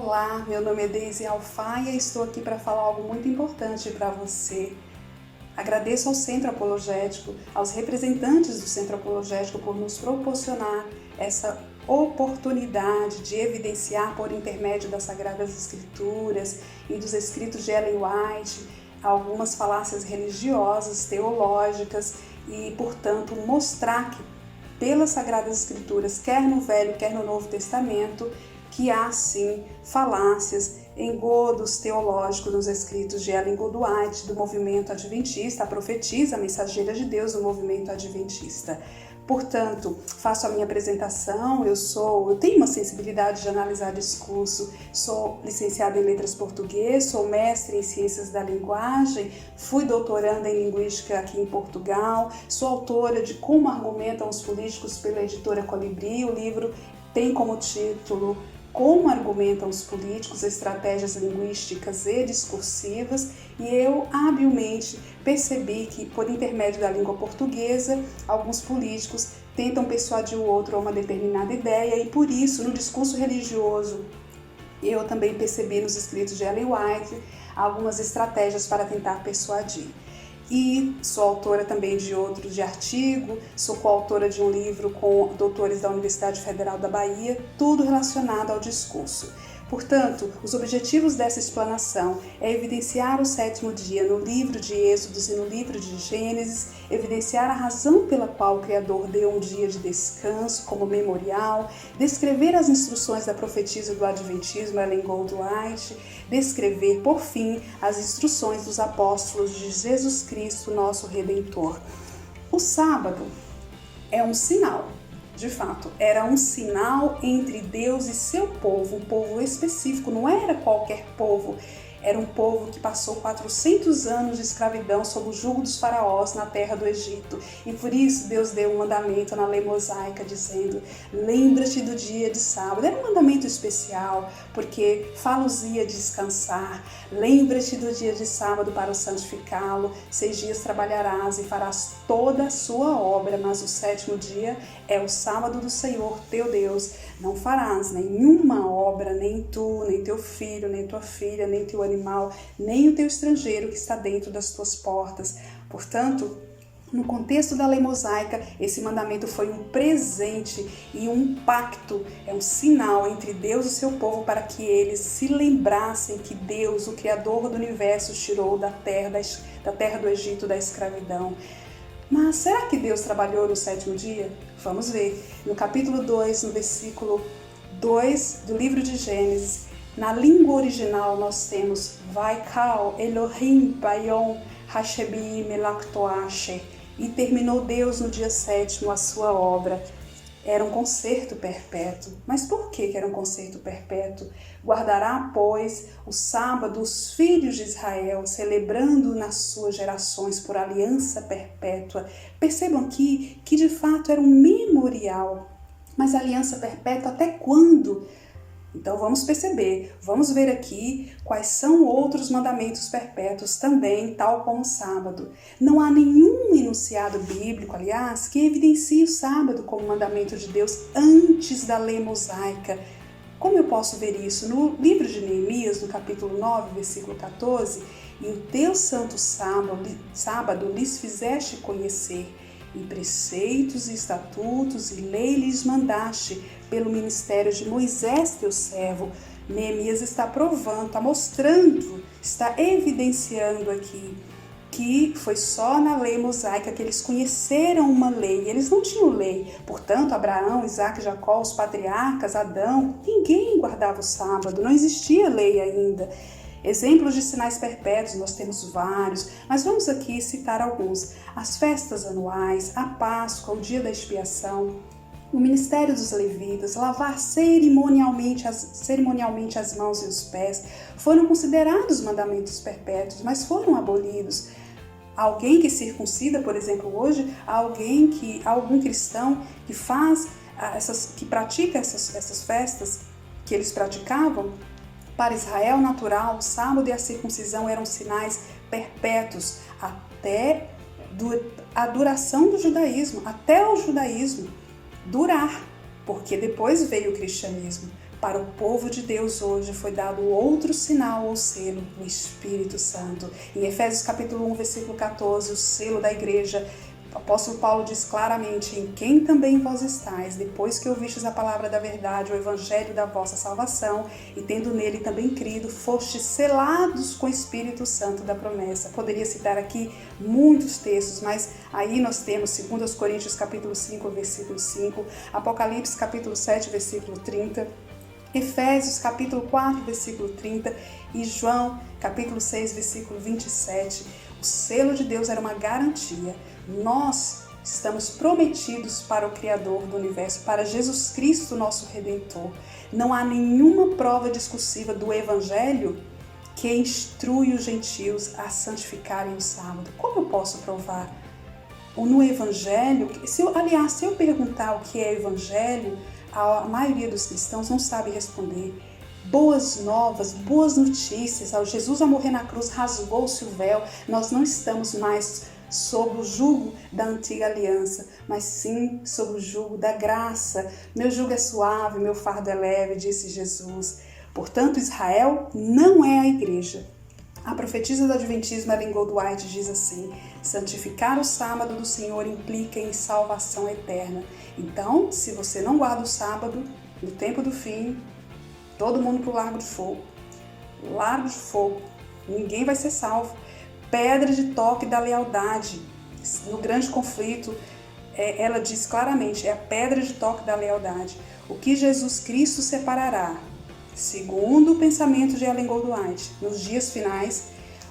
Olá, meu nome é Deise Alfaia e estou aqui para falar algo muito importante para você. Agradeço ao Centro Apologético, aos representantes do Centro Apologético por nos proporcionar essa oportunidade de evidenciar por intermédio das Sagradas Escrituras e dos escritos de Ellen White algumas falácias religiosas, teológicas e, portanto, mostrar que pelas Sagradas Escrituras, quer no Velho, quer no Novo Testamento, que há sim falácias, engodos teológicos nos escritos de Ellen White, do movimento adventista, a profetisa, a mensageira de Deus do movimento adventista. Portanto, faço a minha apresentação, eu tenho uma sensibilidade de analisar discurso, sou licenciada em letras português, sou mestre em ciências da linguagem, fui doutoranda em linguística aqui em Portugal, sou autora de Como Argumentam os Políticos pela editora Colibri. O livro tem como título Como Argumentam os Políticos, Estratégias Linguísticas e Discursivas, e eu habilmente percebi que, por intermédio da língua portuguesa, alguns políticos tentam persuadir o outro a uma determinada ideia, e por isso, no discurso religioso, eu também percebi nos escritos de Ellen White algumas estratégias para tentar persuadir. E sou autora também de artigo, sou coautora de um livro com doutores da Universidade Federal da Bahia, tudo relacionado ao discurso. Portanto, os objetivos dessa explanação é evidenciar o sétimo dia no livro de Êxodos e no livro de Gênesis, evidenciar a razão pela qual o Criador deu um dia de descanso como memorial, descrever as instruções da profetisa do Adventismo, Ellen White, descrever, por fim, as instruções dos apóstolos de Jesus Cristo, nosso Redentor. O sábado é um sinal. De fato, era um sinal entre Deus e seu povo, um povo específico, não era qualquer povo, era um povo que passou 400 anos de escravidão sob o jugo dos faraós na terra do Egito. E por isso Deus deu um mandamento na lei mosaica dizendo: lembra-te do dia de sábado. Era um mandamento especial, porque fá-los-ia descansar. Lembra-te do dia de sábado para o santificá-lo. 6 dias trabalharás e farás toda a sua obra, mas o sétimo dia é o sábado do Senhor teu Deus. Não farás nenhuma obra, nem tu, nem teu filho, nem tua filha, nem teu animal, nem o teu estrangeiro que está dentro das tuas portas. Portanto, no contexto da lei mosaica, esse mandamento foi um presente e um pacto, é um sinal entre Deus e seu povo para que eles se lembrassem que Deus, o Criador do universo, os tirou da terra do Egito, da escravidão. Mas será que Deus trabalhou no sétimo dia? Vamos ver. No capítulo 2, no versículo 2 do livro de Gênesis, na língua original nós temos Vaikal Elohim Bayom Hashebi Melaktoashe, e terminou Deus no dia sétimo a sua obra. Era um concerto perpétuo. Mas por que era um concerto perpétuo? Guardará, pois, o sábado os filhos de Israel, celebrando nas suas gerações por aliança perpétua. Percebam aqui que de fato era um memorial. Mas aliança perpétua até quando? Então vamos perceber, vamos ver aqui quais são outros mandamentos perpétuos também, tal como o sábado. Não há nenhum enunciado bíblico, aliás, que evidencie o sábado como mandamento de Deus antes da lei mosaica. Como eu posso ver isso? No livro de Neemias, no capítulo 9, versículo 14, e o teu santo sábado lhes fizeste conhecer, e preceitos e estatutos e lei lhes mandaste pelo ministério de Moisés teu servo. Neemias está provando, está mostrando, está evidenciando aqui que foi só na lei mosaica que eles conheceram uma lei. Eles não tinham lei. Portanto, Abraão, Isaac, Jacó, os patriarcas, Adão, ninguém guardava o sábado, não existia lei ainda. Exemplos de sinais perpétuos nós temos vários, mas vamos aqui citar alguns. As festas anuais, a Páscoa, o dia da expiação, o ministério dos levitas, lavar cerimonialmente as mãos e os pés, foram considerados mandamentos perpétuos, mas foram abolidos. Alguém que circuncida, por exemplo, hoje, algum cristão que pratica essas festas que eles praticavam, para Israel natural, o sábado e a circuncisão eram sinais perpétuos até a duração do judaísmo, até o judaísmo durar, porque depois veio o cristianismo. Para o povo de Deus hoje foi dado outro sinal ou selo, o Espírito Santo. Em Efésios capítulo 1, versículo 14, o selo da igreja, o apóstolo Paulo diz claramente: em quem também vós estáis, depois que ouvistes a palavra da verdade, o evangelho da vossa salvação, e tendo nele também crido, fostes selados com o Espírito Santo da promessa. Poderia citar aqui muitos textos, mas aí nós temos 2 Coríntios capítulo 5, versículo 5, Apocalipse capítulo 7, versículo 30, Efésios capítulo 4, versículo 30 e João capítulo 6, versículo 27. O selo de Deus era uma garantia. Nós estamos prometidos para o Criador do Universo, para Jesus Cristo, nosso Redentor. Não há nenhuma prova discursiva do Evangelho que instrui os gentios a santificarem o sábado. Como eu posso provar? Ou no Evangelho, se eu perguntar o que é Evangelho, a maioria dos cristãos não sabe responder. Boas novas, boas notícias. Ao Jesus a morrer na cruz, rasgou-se o véu. Nós não estamos mais sob o jugo da antiga aliança, mas sim sob o jugo da graça. Meu jugo é suave, meu fardo é leve, disse Jesus. Portanto, Israel não é a igreja. A profetisa do Adventismo, Ellen Goldwhite, diz assim: santificar o sábado do Senhor implica em salvação eterna. Então, se você não guarda o sábado, no tempo do fim, todo mundo para o largo de fogo. Largo de fogo. Ninguém vai ser salvo. Pedra de toque da lealdade. No grande conflito, ela diz claramente, é a pedra de toque da lealdade. O que Jesus Cristo separará, segundo o pensamento de Ellen Goldwhite, nos dias finais,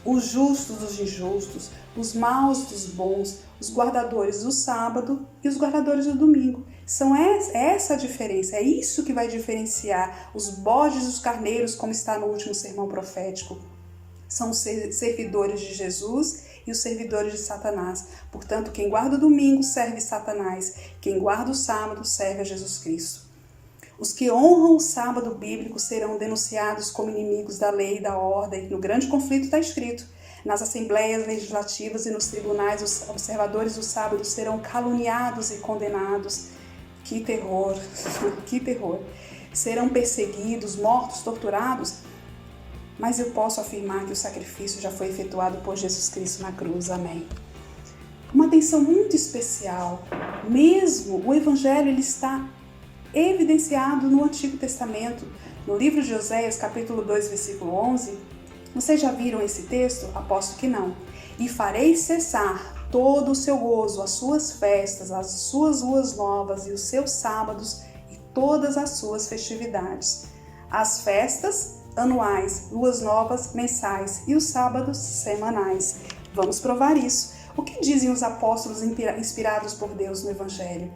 os justos dos injustos, os maus dos bons, os guardadores do sábado e os guardadores do domingo. São essa a diferença, é isso que vai diferenciar os bodes dos carneiros, como está no último sermão profético. São os servidores de Jesus e os servidores de Satanás. Portanto, quem guarda o domingo serve Satanás, quem guarda o sábado serve a Jesus Cristo. Os que honram o sábado bíblico serão denunciados como inimigos da lei e da ordem. No grande conflito está escrito: nas assembleias legislativas e nos tribunais, os observadores do sábado serão caluniados e condenados. Que terror, que terror. Serão perseguidos, mortos, torturados. Mas eu posso afirmar que o sacrifício já foi efetuado por Jesus Cristo na cruz. Amém. Uma atenção muito especial. Mesmo o Evangelho ele está evidenciado no Antigo Testamento. No livro de Oséias, capítulo 2, versículo 11. Vocês já viram esse texto? Aposto que não. E farei cessar todo o seu gozo, as suas festas, as suas luas novas e os seus sábados e todas as suas festividades. As festas anuais, luas novas mensais e os sábados semanais. Vamos provar isso. O que dizem os apóstolos inspirados por Deus no Evangelho?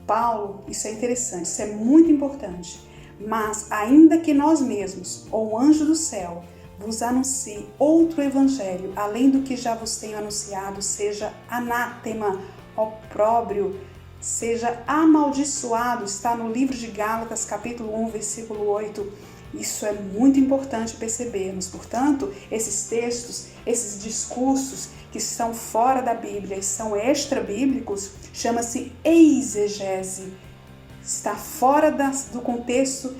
Paulo, isso é interessante, isso é muito importante. Mas ainda que nós mesmos, ou o anjo do céu, vos anuncie outro evangelho, além do que já vos tenho anunciado, seja anátema, opróbrio, seja amaldiçoado, está no livro de Gálatas, capítulo 1, versículo 8. Isso é muito importante percebermos. Portanto, esses textos, esses discursos que estão fora da Bíblia e são extra-bíblicos, chama-se exegese. Está fora do contexto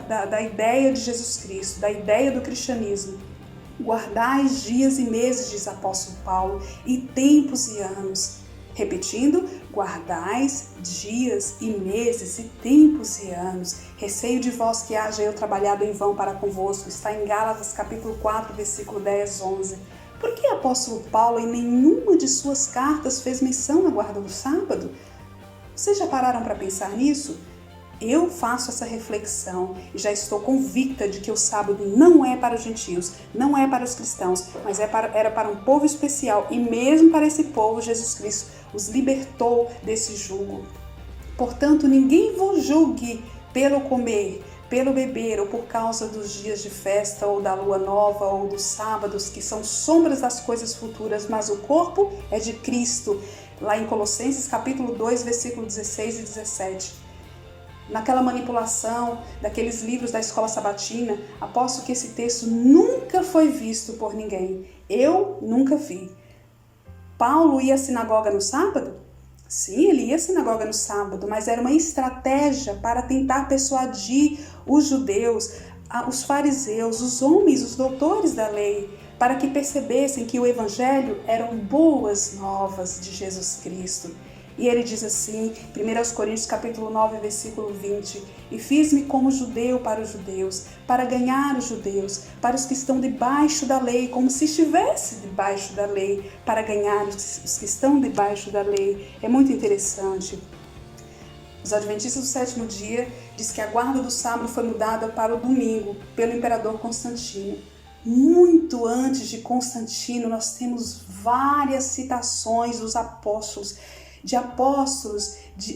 da ideia de Jesus Cristo, da ideia do cristianismo. Guardais dias e meses, diz o apóstolo Paulo, e tempos e anos. Repetindo, guardais dias e meses e tempos e anos. Receio de vós que haja eu trabalhado em vão para convosco. Está em Gálatas capítulo 4, versículo 10, 11. Por que o apóstolo Paulo em nenhuma de suas cartas fez menção à guarda do sábado? Vocês já pararam para pensar nisso? Eu faço essa reflexão e já estou convicta de que o sábado não é para os gentios, não é para os cristãos, mas era para um povo especial, e mesmo para esse povo Jesus Cristo os libertou desse jugo. Portanto, ninguém vos julgue pelo comer, pelo beber ou por causa dos dias de festa ou da lua nova ou dos sábados, que são sombras das coisas futuras, mas o corpo é de Cristo. Lá em Colossenses capítulo 2, versículo 16 e 17. Naquela manipulação daqueles livros da escola sabatina, aposto que esse texto nunca foi visto por ninguém. Eu nunca vi. Paulo ia à sinagoga no sábado? Sim, ele ia à sinagoga no sábado, mas era uma estratégia para tentar persuadir os judeus, os fariseus, os homens, os doutores da lei, para que percebessem que o Evangelho eram boas novas de Jesus Cristo. E ele diz assim, 1 Coríntios capítulo 9, versículo 20, e fiz-me como judeu para os judeus, para ganhar os judeus, para os que estão debaixo da lei, como se estivesse debaixo da lei, para ganhar os que estão debaixo da lei. É muito interessante. Os adventistas do sétimo dia diz que a guarda do sábado foi mudada para o domingo, pelo imperador Constantino. Muito antes de Constantino, nós temos várias citações dos apóstolos,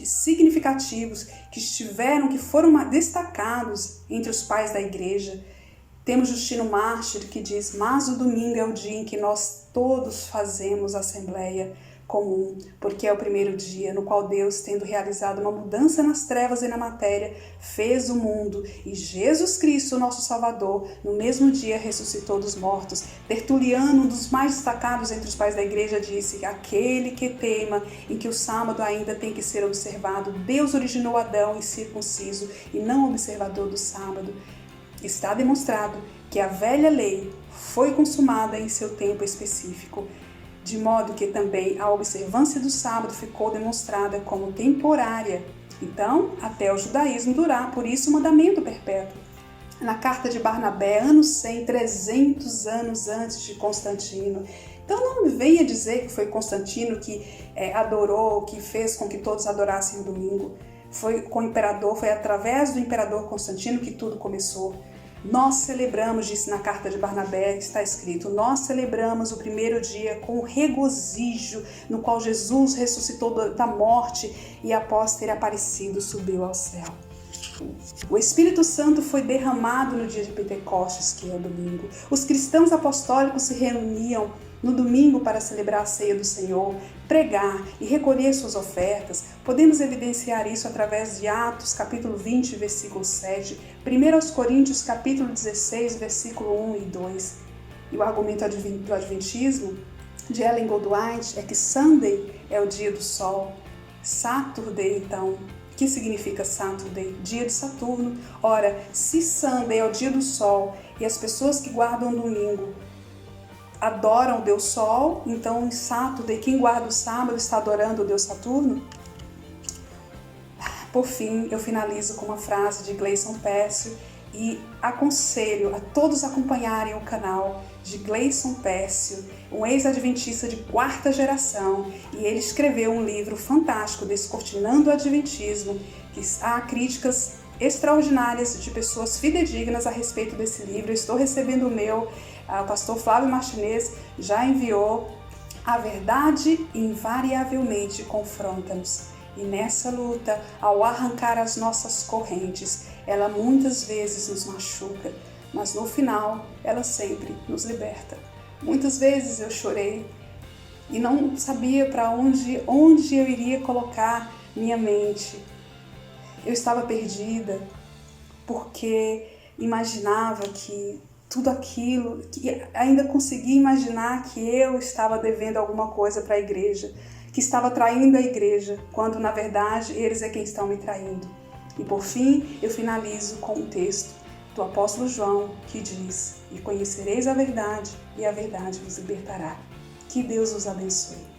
significativos que foram destacados entre os pais da igreja. Temos Justino Mártir que diz, mas o domingo é o dia em que nós todos fazemos assembleia comum, porque é o primeiro dia no qual Deus, tendo realizado uma mudança nas trevas e na matéria, fez o mundo, e Jesus Cristo, nosso Salvador, no mesmo dia ressuscitou dos mortos. Tertuliano, um dos mais destacados entre os pais da igreja, disse, aquele que teima em que o sábado ainda tem que ser observado, Deus originou Adão incircunciso e não observador do sábado. Está demonstrado que a velha lei foi consumada em seu tempo específico, de modo que também a observância do sábado ficou demonstrada como temporária. Então, até o judaísmo durar, por isso o mandamento perpétuo. Na carta de Barnabé, ano 100, 300 anos antes de Constantino. Então não venha dizer que foi Constantino que adorou, que fez com que todos adorassem o domingo. Foi através do imperador Constantino que tudo começou. Nós celebramos, disse na carta de Barnabé, está escrito, nós celebramos o primeiro dia com o regozijo no qual Jesus ressuscitou da morte e após ter aparecido subiu ao céu. O Espírito Santo foi derramado no dia de Pentecostes, que é o domingo. Os cristãos apostólicos se reuniam no domingo para celebrar a ceia do Senhor, pregar e recolher suas ofertas. Podemos evidenciar isso através de Atos, capítulo 20, versículo 7, 1 Coríntios, capítulo 16, versículo 1 e 2. E o argumento do Adventismo, de Ellen Goldwhite, é que Sunday é o dia do sol. Saturday, então, o que significa Saturday? Dia de Saturno. Ora, se Sunday é o dia do sol e as pessoas que guardam o domingo adoram o Deus Sol, então em Saturday, quem guarda o sábado está adorando o Deus Saturno? Por fim, eu finalizo com uma frase de Gleison Pércio e aconselho a todos acompanharem o canal de Gleison Pércio, um ex-adventista de 4ª geração, e ele escreveu um livro fantástico, Descortinando o Adventismo, que há críticas extraordinárias de pessoas fidedignas a respeito desse livro. Eu estou recebendo o meu, o pastor Flávio Martinez já enviou. A verdade invariavelmente confronta-nos. E nessa luta, ao arrancar as nossas correntes, ela muitas vezes nos machuca, mas no final, ela sempre nos liberta. Muitas vezes eu chorei e não sabia para onde eu iria colocar minha mente. Eu estava perdida porque imaginava que tudo aquilo, que ainda conseguia imaginar que eu estava devendo alguma coisa para a igreja, que estava traindo a igreja, quando na verdade eles é quem estão me traindo. E por fim, eu finalizo com um texto do apóstolo João que diz, e conhecereis a verdade, e a verdade vos libertará. Que Deus os abençoe.